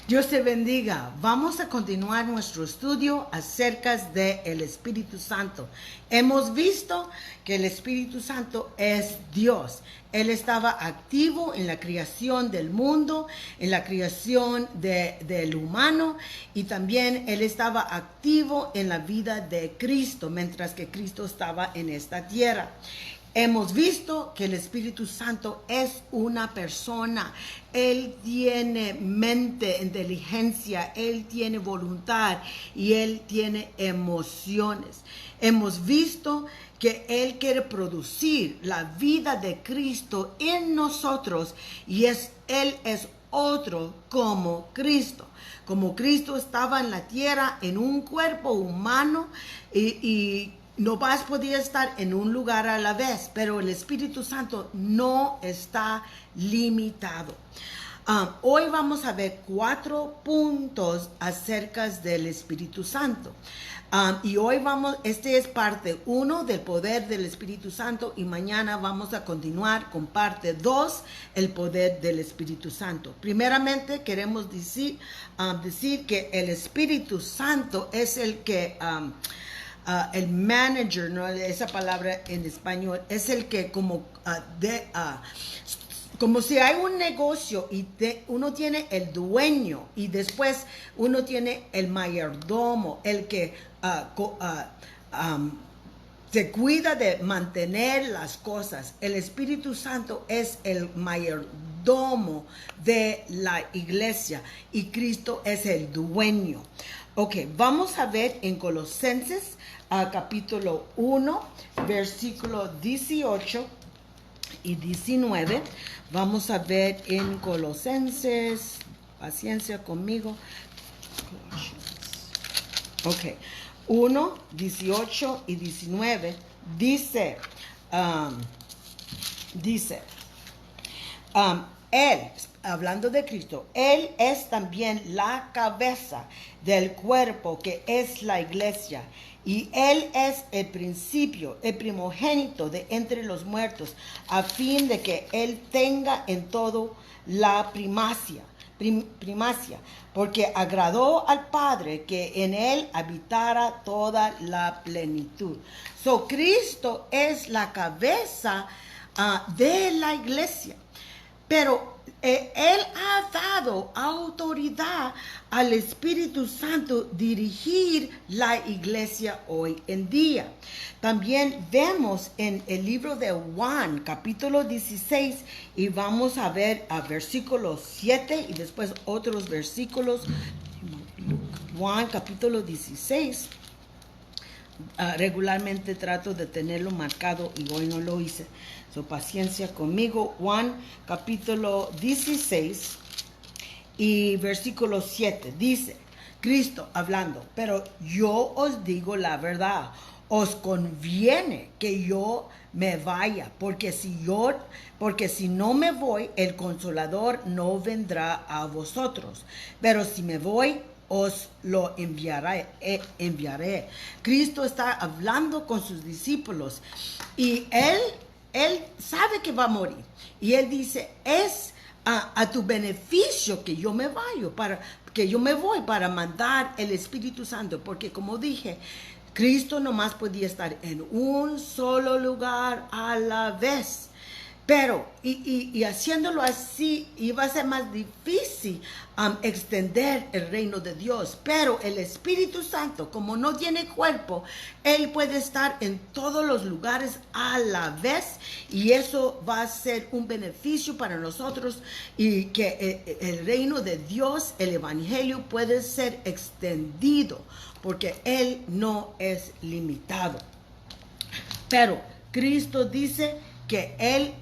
Dios te bendiga. Vamos a continuar nuestro estudio acerca del Espíritu Santo. Hemos visto que el Espíritu Santo es Dios. Él estaba activo en la creación del mundo, en la creación del humano, y también Él estaba activo en la vida de Cristo, mientras que Cristo estaba en esta tierra. Hemos visto que el Espíritu Santo es una persona. Él tiene mente, inteligencia, Él tiene voluntad y Él tiene emociones. Hemos visto que Él quiere producir la vida de Cristo en nosotros y Él es otro como Cristo. Como Cristo estaba en la tierra en un cuerpo humano y no vas a poder estar en un lugar a la vez, pero el Espíritu Santo no está limitado. Hoy vamos a ver 4 puntos acerca del Espíritu Santo. Y hoy este es parte 1 del poder del Espíritu Santo y mañana vamos a continuar con parte 2, el poder del Espíritu Santo. Primeramente queremos decir que el Espíritu Santo es el que... el manager, no esa palabra en español, es el que como si hay un negocio y uno tiene el dueño y después uno tiene el mayordomo, el que se cuida de mantener las cosas. El Espíritu Santo es el mayordomo de la iglesia y Cristo es el dueño. Ok, vamos a ver en Colosenses capítulo 1, versículo 18 y 19. Vamos a ver en Colosenses, paciencia conmigo. Ok, 1, 18 y 19 dice, Él, hablando de Cristo, Él es también la cabeza del cuerpo que es la iglesia. Y Él es el principio, el primogénito de entre los muertos, a fin de que Él tenga en todo la primacia, porque agradó al Padre que en Él habitara toda la plenitud. So, Cristo es la cabeza de la iglesia. Pero Él ha dado autoridad al Espíritu Santo dirigir la iglesia hoy en día. También vemos en el libro de Juan, capítulo 16, y vamos a ver a versículo 7 y después otros versículos. Juan, capítulo 16. Regularmente trato de tenerlo marcado y hoy no lo hice. So, paciencia conmigo. Juan capítulo 16 y versículo 7 dice, Cristo hablando, pero yo os digo la verdad, os conviene que yo me vaya, porque si no me voy, el Consolador no vendrá a vosotros, pero si me voy, os lo enviaré. Cristo está hablando con sus discípulos y él sabe que va a morir. Y él dice, es a tu beneficio que yo me voy para mandar el Espíritu Santo. Porque como dije, Cristo nomás podía estar en un solo lugar a la vez. Pero, y haciéndolo así, iba a ser más difícil extender el reino de Dios. Pero el Espíritu Santo, como no tiene cuerpo, Él puede estar en todos los lugares a la vez. Y eso va a ser un beneficio para nosotros. Y que el reino de Dios, el Evangelio, puede ser extendido. Porque Él no es limitado. Pero Cristo dice que el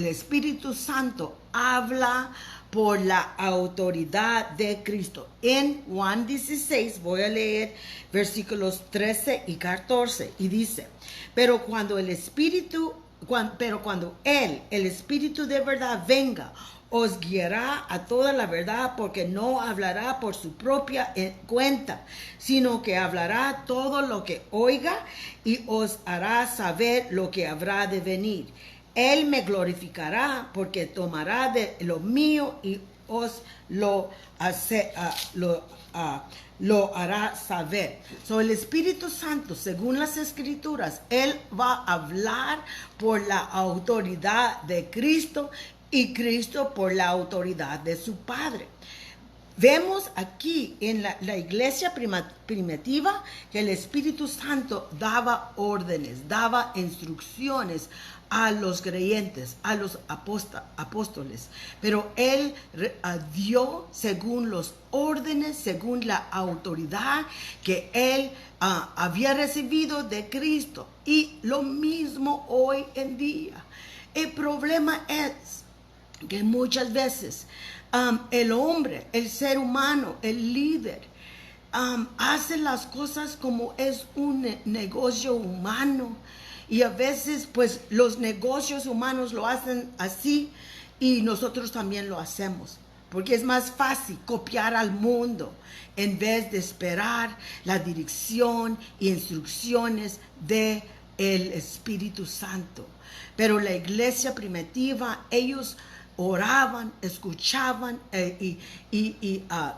Espíritu Santo habla por la autoridad de Cristo. En Juan 16 voy a leer versículos 13 y 14 y dice, pero cuando el Espíritu de verdad venga, os guiará a toda la verdad, porque no hablará por su propia cuenta, sino que hablará todo lo que oiga y os hará saber lo que habrá de venir. Él me glorificará, porque tomará de lo mío y os lo hará saber. So, el Espíritu Santo, según las Escrituras, Él va a hablar por la autoridad de Cristo y Cristo por la autoridad de su Padre. Vemos aquí en la iglesia primitiva que el Espíritu Santo daba órdenes, daba instrucciones a los creyentes, a los apóstoles, pero Él dio según los órdenes, según la autoridad que Él había recibido de Cristo. Y lo mismo hoy en día. El problema es que muchas veces el hombre, el ser humano, el líder, hace las cosas como es un negocio humano. Y a veces, pues, los negocios humanos lo hacen así y nosotros también lo hacemos. Porque es más fácil copiar al mundo en vez de esperar la dirección e instrucciones del Espíritu Santo. Pero la iglesia primitiva, ellos oraban, escuchaban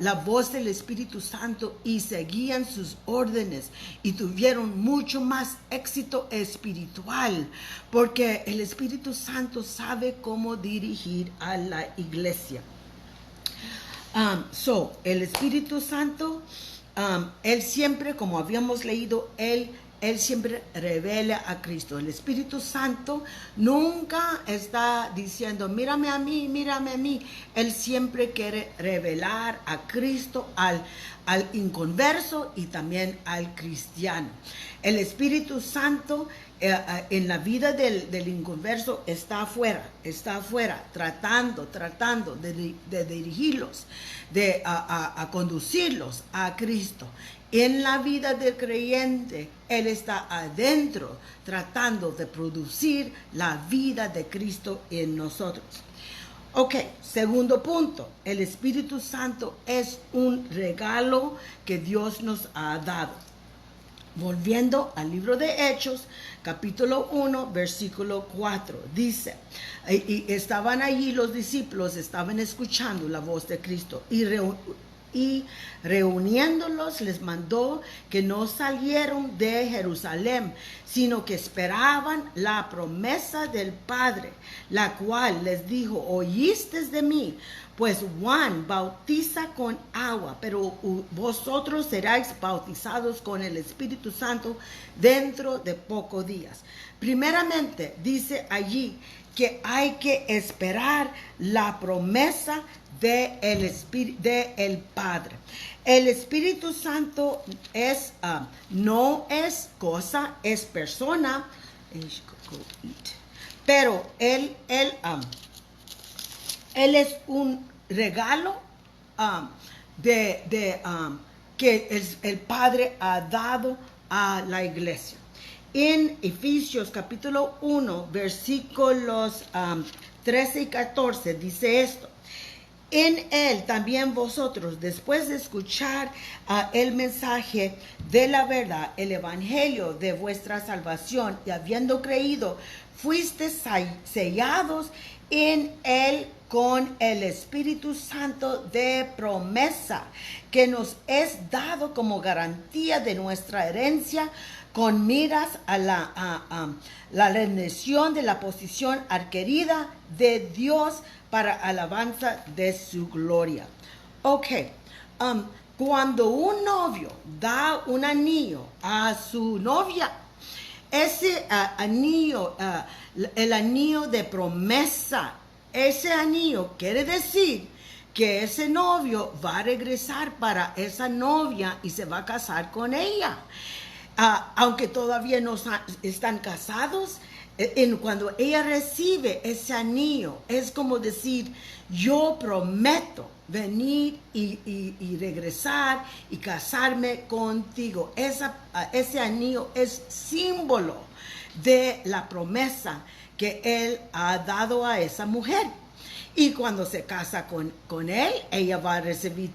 la voz del Espíritu Santo y seguían sus órdenes y tuvieron mucho más éxito espiritual porque el Espíritu Santo sabe cómo dirigir a la iglesia. El Espíritu Santo, Él siempre, como habíamos leído, Él siempre revela a Cristo. El Espíritu Santo nunca está diciendo, mírame a mí, mírame a mí. Él siempre quiere revelar a Cristo al inconverso y también al cristiano. El Espíritu Santo en la vida del inconverso está afuera, tratando de dirigirlos, de conducirlos a Cristo. En la vida del creyente, Él está adentro, tratando de producir la vida de Cristo en nosotros. Ok, segundo punto, el Espíritu Santo es un regalo que Dios nos ha dado. Volviendo al libro de Hechos, capítulo 1, versículo 4, dice, y estaban allí los discípulos, estaban escuchando la voz de Cristo y reuniéndolos les mandó que no salieron de Jerusalén, sino que esperaban la promesa del Padre, la cual les dijo, oísteis de mí, pues Juan bautiza con agua, pero vosotros seréis bautizados con el Espíritu Santo dentro de pocos días. Primeramente, dice allí que hay que esperar la promesa del Padre. El Espíritu Santo no es cosa, es persona, pero Él es un regalo que el Padre ha dado a la iglesia. En Efesios capítulo 1, versículos 13 y 14 dice esto. En Él también vosotros, después de escuchar el mensaje de la verdad, el evangelio de vuestra salvación, y habiendo creído, fuisteis sellados en Él con el Espíritu Santo de promesa, que nos es dado como garantía de nuestra herencia, con miras a la redención de la posición adquirida de Dios para alabanza de su gloria. Ok, cuando un novio da un anillo a su novia, ese anillo, el anillo de promesa, ese anillo quiere decir que ese novio va a regresar para esa novia y se va a casar con ella. Aunque todavía no están casados, cuando ella recibe ese anillo, es como decir, yo prometo venir y regresar y casarme contigo. Ese anillo es símbolo de la promesa que Él ha dado a esa mujer. Y cuando se casa con Él, ella va a recibir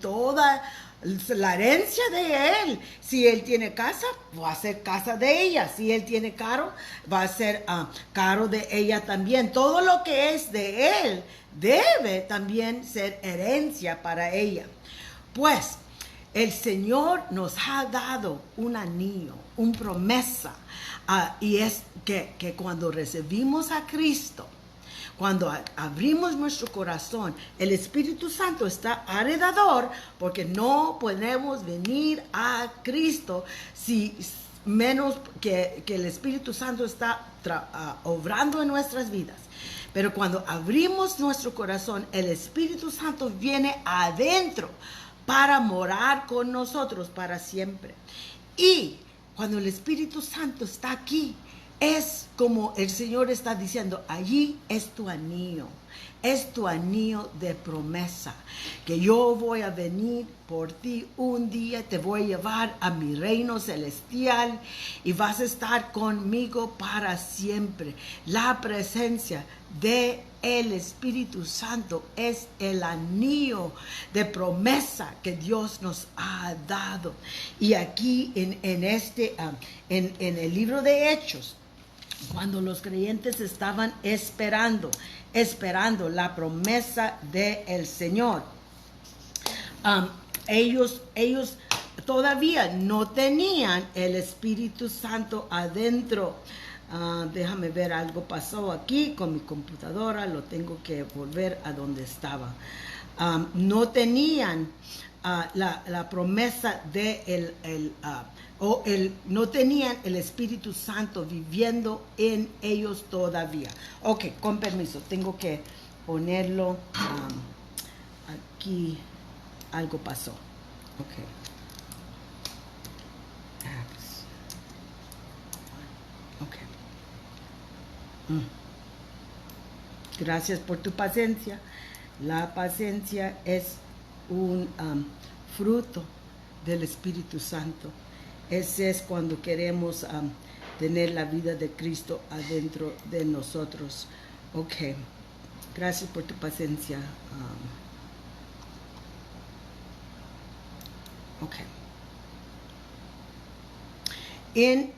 la herencia de él. Si él tiene casa, va a ser casa de ella. Si él tiene carro, va a ser carro de ella también. Todo lo que es de él debe también ser herencia para ella. Pues el Señor nos ha dado un anillo, una promesa, y es que cuando recibimos a Cristo, cuando abrimos nuestro corazón, el Espíritu Santo está alrededor, porque no podemos venir a Cristo si menos que el Espíritu Santo está obrando en nuestras vidas. Pero cuando abrimos nuestro corazón, el Espíritu Santo viene adentro para morar con nosotros para siempre. Y cuando el Espíritu Santo está aquí, es como el Señor está diciendo, allí es tu anillo de promesa, que yo voy a venir por ti un día, te voy a llevar a mi reino celestial y vas a estar conmigo para siempre. La presencia de el Espíritu Santo es el anillo de promesa que Dios nos ha dado. Y aquí en el libro de Hechos, cuando los creyentes estaban esperando la promesa del Señor, ellos todavía no tenían el Espíritu Santo adentro. Déjame ver, algo pasó aquí con mi computadora, lo tengo que volver a donde estaba. No tenían la promesa de no tenían el Espíritu Santo viviendo en ellos todavía. Ok, con permiso, tengo que ponerlo aquí. Algo pasó. Ok. Gracias por tu paciencia. La paciencia es un fruto del Espíritu Santo. Ese es cuando queremos tener la vida de Cristo adentro de nosotros. Ok. Gracias por tu paciencia. Ok. En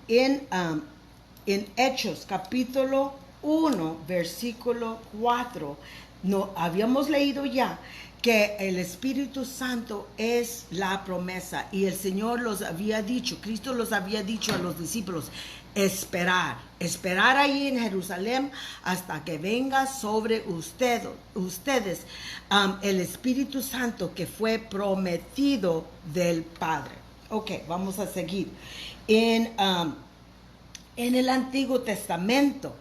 Hechos capítulo 1, versículo 4, habíamos leído ya que el Espíritu Santo es la promesa, y el Señor los había dicho, Cristo los había dicho a los discípulos, esperar ahí en Jerusalén hasta que venga sobre ustedes el Espíritu Santo que fue prometido del Padre. Ok, vamos a seguir. En el Antiguo Testamento,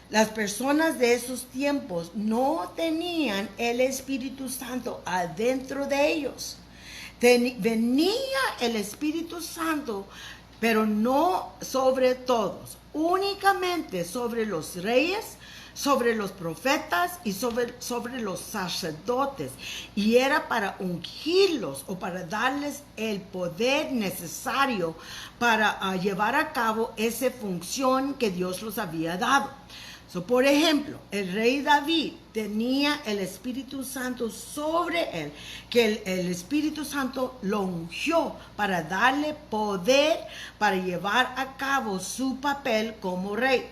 las personas de esos tiempos no tenían el Espíritu Santo adentro de ellos. Venía el Espíritu Santo, pero no sobre todos, únicamente sobre los reyes, sobre los profetas y sobre los sacerdotes, y era para ungirlos o para darles el poder necesario para llevar a cabo esa función que Dios los había dado. Por ejemplo, el rey David tenía el Espíritu Santo sobre él, que el Espíritu Santo lo ungió para darle poder para llevar a cabo su papel como rey.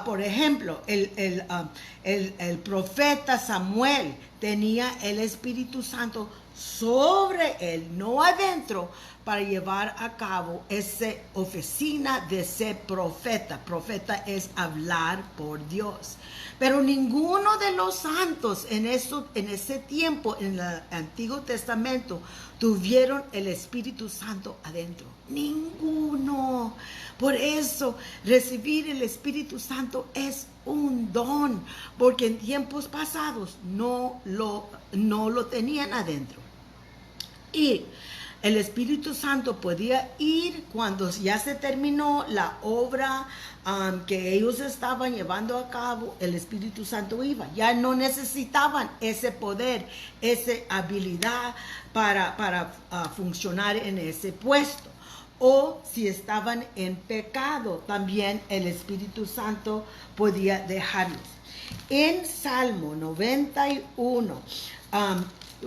Por ejemplo, el profeta Samuel tenía el Espíritu Santo sobre él, no adentro, para llevar a cabo esa oficina de ser profeta. Profeta es hablar por Dios. Pero ninguno de los santos en ese tiempo, en el Antiguo Testamento, tuvieron el Espíritu Santo adentro. Ninguno. Por eso, recibir el Espíritu Santo es un don, porque en tiempos pasados no lo tenían adentro. Y el Espíritu Santo podía ir cuando ya se terminó la obra que ellos estaban llevando a cabo. El Espíritu Santo iba. Ya no necesitaban ese poder, esa habilidad para funcionar en ese puesto. O si estaban en pecado, también el Espíritu Santo podía dejarlos. En Salmo 91,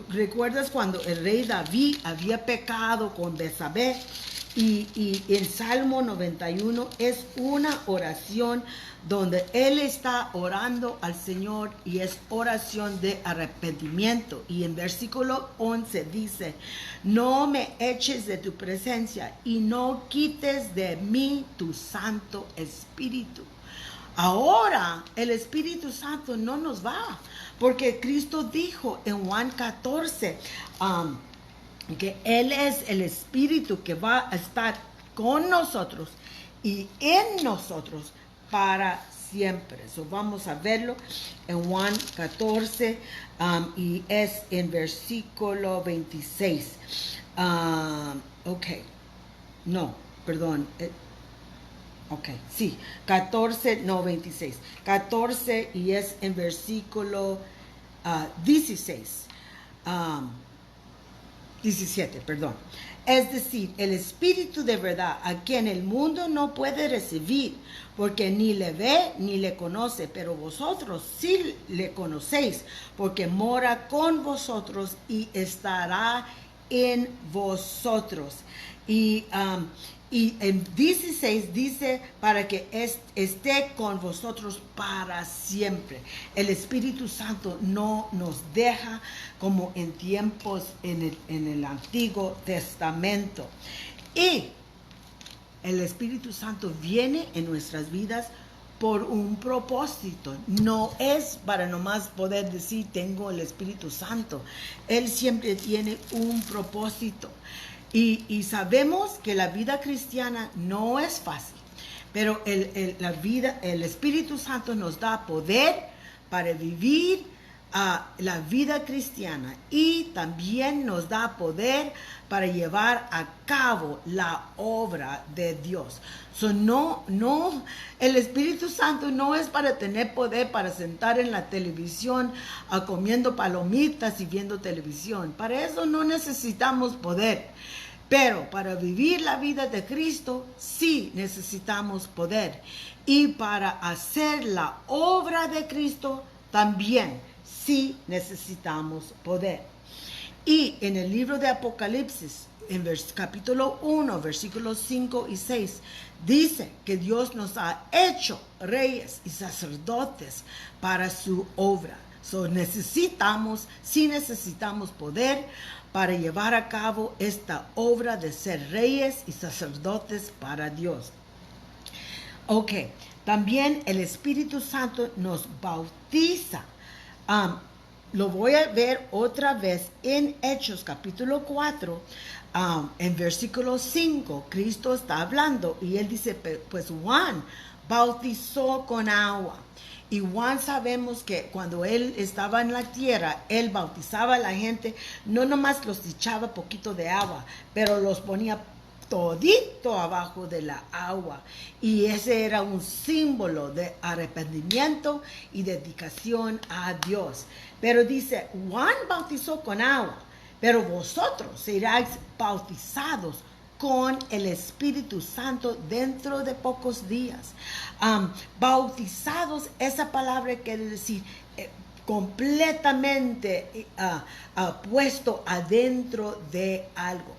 ¿Recuerdas cuando el rey David había pecado con Betsabé? Y en Salmo 91 es una oración donde él está orando al Señor y es oración de arrepentimiento. Y en versículo 11 dice, no me eches de tu presencia y no quites de mí tu Santo Espíritu. Ahora el Espíritu Santo no nos va, porque Cristo dijo en Juan 14, que Él es el Espíritu que va a estar con nosotros y en nosotros para siempre. So vamos a verlo en Juan 14 y es en versículo 26. Ok, no, perdón. Ok, sí, 14, no 26. 14 y es en versículo 16. 17, perdón. Es decir, el Espíritu de verdad, a quien el mundo no puede recibir, porque ni le ve ni le conoce, pero vosotros sí le conocéis, porque mora con vosotros y estará en vosotros. Y en 16 dice para que esté con vosotros para siempre. El Espíritu Santo no nos deja como en tiempos en el Antiguo Testamento. Y el Espíritu Santo viene en nuestras vidas por un propósito. No es para nomás poder decir tengo el Espíritu Santo. Él siempre tiene un propósito. Y sabemos que la vida cristiana no es fácil, pero el Espíritu Santo nos da poder para vivir la vida cristiana y también nos da poder para llevar a cabo la obra de Dios. El Espíritu Santo no es para tener poder para sentar en la televisión comiendo palomitas y viendo televisión. Para eso no necesitamos poder. Pero para vivir la vida de Cristo sí necesitamos poder. Y para hacer la obra de Cristo también sí necesitamos poder. Y en el libro de Apocalipsis, en capítulo 1, versículos 5 y 6, dice que Dios nos ha hecho reyes y sacerdotes para su obra. Necesitamos poder para llevar a cabo esta obra de ser reyes y sacerdotes para Dios. Ok, también el Espíritu Santo nos bautiza. Lo voy a ver otra vez en Hechos capítulo 4, en versículo 5. Cristo está hablando y él dice, pues Juan bautizó con agua. Y Juan sabemos que cuando él estaba en la tierra, él bautizaba a la gente, no nomás los echaba poquito de agua, pero los ponía todito abajo de la agua. Y ese era un símbolo de arrepentimiento y dedicación a Dios. Pero dice, Juan bautizó con agua, pero vosotros seréis bautizados con el Espíritu Santo dentro de pocos días. Bautizados, esa palabra quiere decir completamente puesto adentro de algo.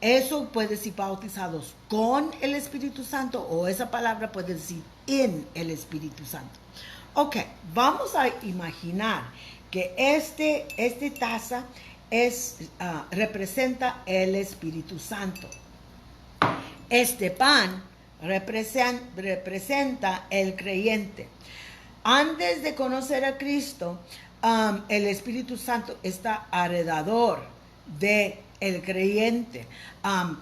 Eso puede decir bautizados con el Espíritu Santo o esa palabra puede decir en el Espíritu Santo. Ok, vamos a imaginar que este taza representa el Espíritu Santo. Este pan representa el creyente. Antes de conocer a Cristo, el Espíritu Santo está alrededor de el creyente,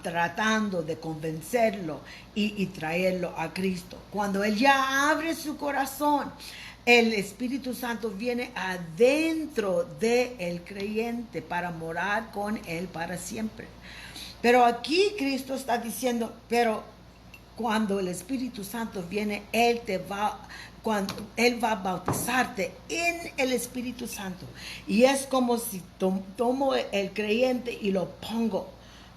tratando de convencerlo y traerlo a Cristo. Cuando él ya abre su corazón, el Espíritu Santo viene adentro del creyente para morar con él para siempre. Pero aquí Cristo está diciendo, pero cuando el Espíritu Santo viene, Él va a bautizarte en el Espíritu Santo. Y es como si tomo el creyente y lo pongo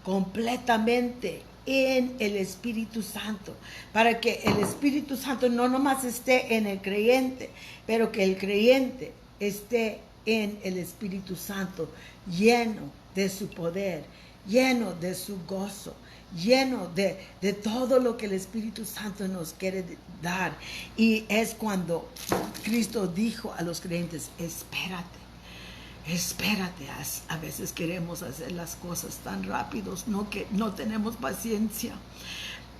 completamente en el Espíritu Santo. Para que el Espíritu Santo no nomás esté en el creyente, pero que el creyente esté en el Espíritu Santo, lleno de su poder, lleno de su gozo, lleno de todo lo que el Espíritu Santo nos quiere dar. Y es cuando Cristo dijo a los creyentes, espérate. Espérate, a veces queremos hacer las cosas tan rápidos, que no tenemos paciencia,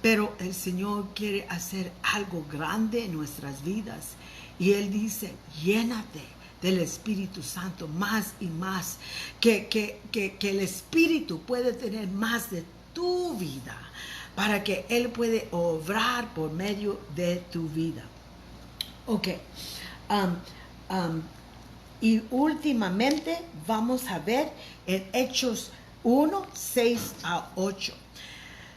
pero el Señor quiere hacer algo grande en nuestras vidas y Él dice, llénate del Espíritu Santo más y más, que el Espíritu puede tener más de tu vida, para que Él puede obrar por medio de tu vida. Ok, y últimamente vamos a ver en Hechos 1, 6 a 8.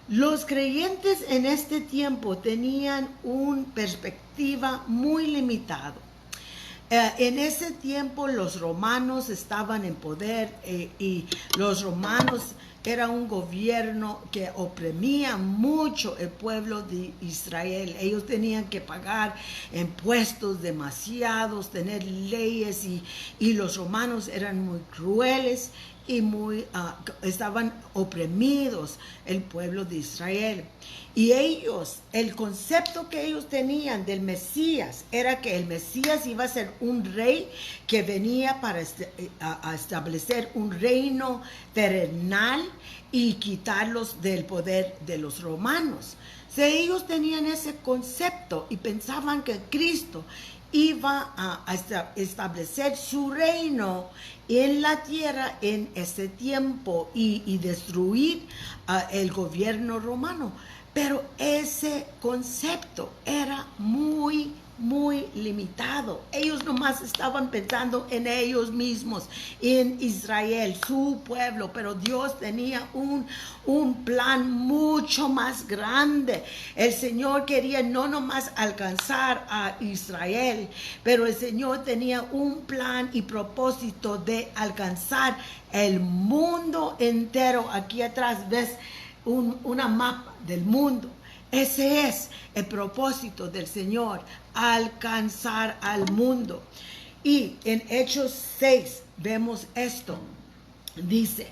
Los creyentes en este tiempo tenían una perspectiva muy limitada. En ese tiempo los romanos estaban en poder y los romanos era un gobierno que oprimía mucho el pueblo de Israel. Ellos tenían que pagar impuestos demasiados, tener leyes y los romanos eran muy crueles y estaban oprimidos el pueblo de Israel. Y ellos, el concepto que ellos tenían del Mesías era que el Mesías iba a ser un rey que venía para a establecer un reino terrenal y quitarlos del poder de los romanos. O sea, ellos tenían ese concepto y pensaban que Cristo iba a establecer su reino en la tierra en ese tiempo y destruir el gobierno romano. Pero ese concepto era muy limitado. Ellos nomás estaban pensando en ellos mismos, en Israel, su pueblo, pero Dios tenía un plan mucho más grande. El Señor quería no nomás alcanzar a Israel, pero el Señor tenía un plan y propósito de alcanzar el mundo entero. Aquí atrás ves una mapa del mundo. Ese es el propósito del Señor, alcanzar al mundo. Y en Hechos 6 vemos esto. Dice,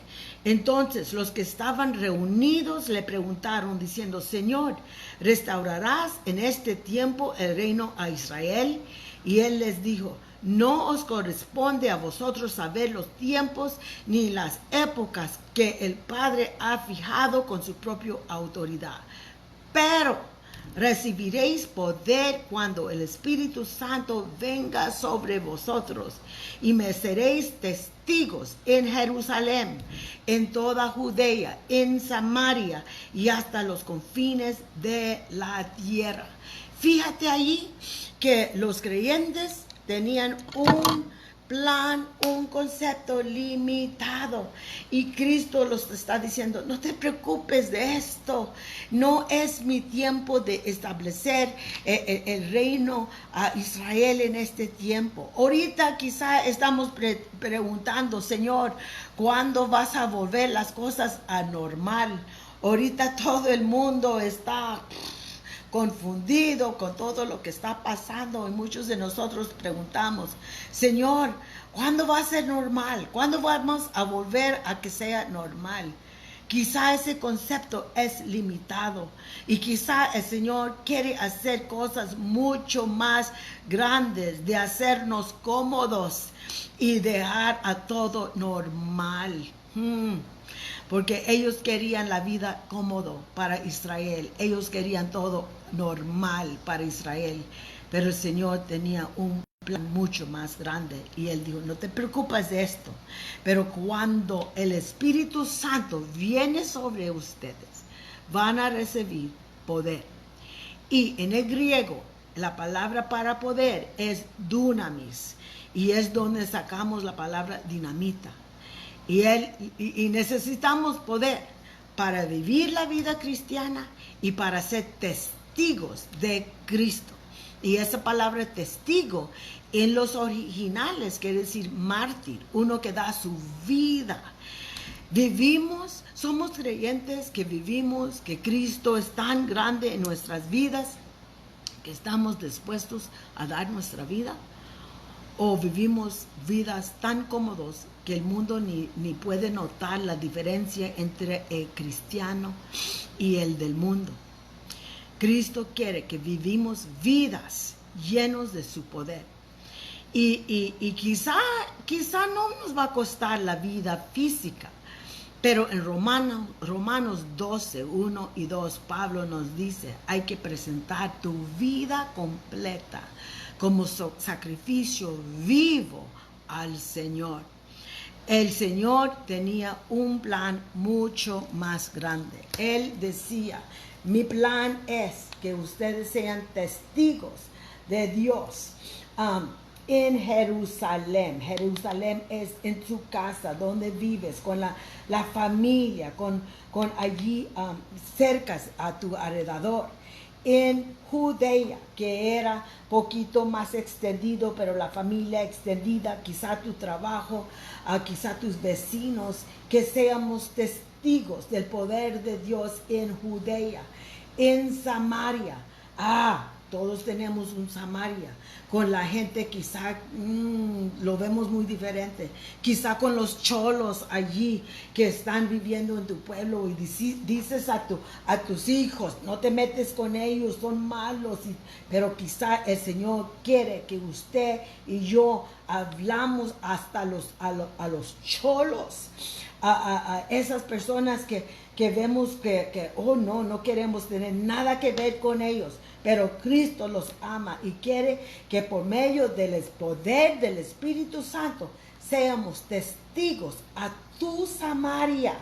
entonces los que estaban reunidos le preguntaron diciendo, Señor, ¿restaurarás en este tiempo el reino a Israel? Y él les dijo, no os corresponde a vosotros saber los tiempos ni las épocas que el Padre ha fijado con su propia autoridad. Pero recibiréis poder cuando el Espíritu Santo venga sobre vosotros y me seréis testigos en Jerusalén, en toda Judea, en Samaria y hasta los confines de la tierra. Fíjate ahí que los creyentes tenían un plan, un concepto limitado y Cristo los está diciendo, no te preocupes de esto, no es mi tiempo de establecer el reino a Israel en este tiempo. Ahorita quizá estamos preguntando, Señor, ¿cuándo vas a volver las cosas a normal? Ahorita todo el mundo está confundido con todo lo que está pasando y muchos de nosotros preguntamos, Señor, ¿cuándo va a ser normal? ¿Cuándo vamos a volver a que sea normal? Quizá ese concepto es limitado y quizá el Señor quiere hacer cosas mucho más grandes, de hacernos cómodos y dejar a todo normal. Porque ellos querían la vida cómodo para Israel. Ellos querían todo normal para Israel. Pero el Señor tenía un plan mucho más grande. Y Él dijo, no te preocupes de esto. Pero cuando el Espíritu Santo viene sobre ustedes, van a recibir poder. Y en el griego, la palabra para poder es dunamis. Y es donde sacamos la palabra dinamita. Y necesitamos poder para vivir la vida cristiana y para ser testigos de Cristo. Y esa palabra testigo en los originales quiere decir mártir, uno que da su vida. Somos creyentes que vivimos, que Cristo es tan grande en nuestras vidas, que estamos dispuestos a dar nuestra vida. o vivimos vidas tan cómodos que el mundo ni puede notar la diferencia entre el cristiano y el del mundo. Cristo quiere que vivimos vidas llenos de su poder. Y quizá no nos va a costar la vida física, pero en Romanos 12, 1 y 2, Pablo nos dice, hay que presentar tu vida completa como sacrificio vivo al Señor. El Señor tenía un plan mucho más grande. Él decía, mi plan es que ustedes sean testigos de Dios en Jerusalén. Jerusalén es en tu casa, donde vives, con la familia, con allí cerca a tu alrededor. En Judea, que era poquito más extendido, pero la familia extendida, quizá tu trabajo, quizá tus vecinos, que seamos testigos del poder de Dios en Judea, en Samaria. Todos tenemos un Samaria. Con la gente quizá lo vemos muy diferente. Quizá con los cholos allí que están viviendo en tu pueblo y dices a tus hijos, no te metes con ellos, son malos. Pero quizá el Señor quiere que usted y yo hablamos hasta a los cholos, a esas personas que vemos que no queremos tener nada que ver con ellos. Pero Cristo los ama y quiere que por medio del poder del Espíritu Santo seamos testigos a tu Samaria,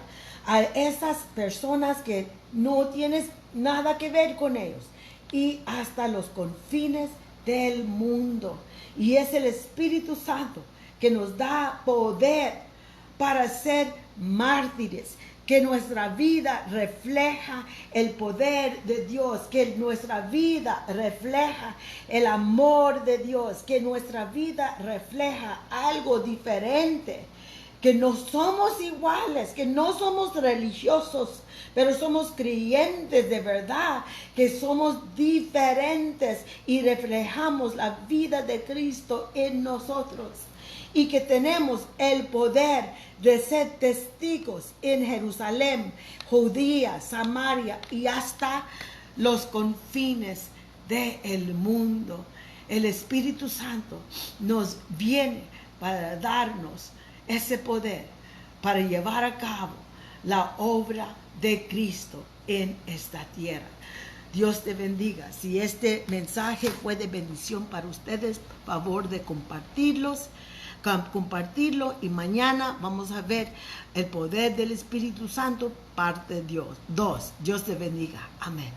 a esas personas que no tienes nada que ver con ellos y hasta los confines del mundo. Y es el Espíritu Santo que nos da poder para ser mártires, que nuestra vida refleja el poder de Dios, que nuestra vida refleja el amor de Dios, que nuestra vida refleja algo diferente, que no somos iguales, que no somos religiosos, pero somos creyentes de verdad, que somos diferentes y reflejamos la vida de Cristo en nosotros. Y que tenemos el poder de ser testigos en Jerusalén, Judea, Samaria y hasta los confines del mundo. El Espíritu Santo nos viene para darnos ese poder, para llevar a cabo la obra de Cristo en esta tierra. Dios te bendiga. Si este mensaje fue de bendición para ustedes, por favor de compartirlo y mañana vamos a ver el poder del Espíritu Santo, parte de Dios. Dios te bendiga. Amén.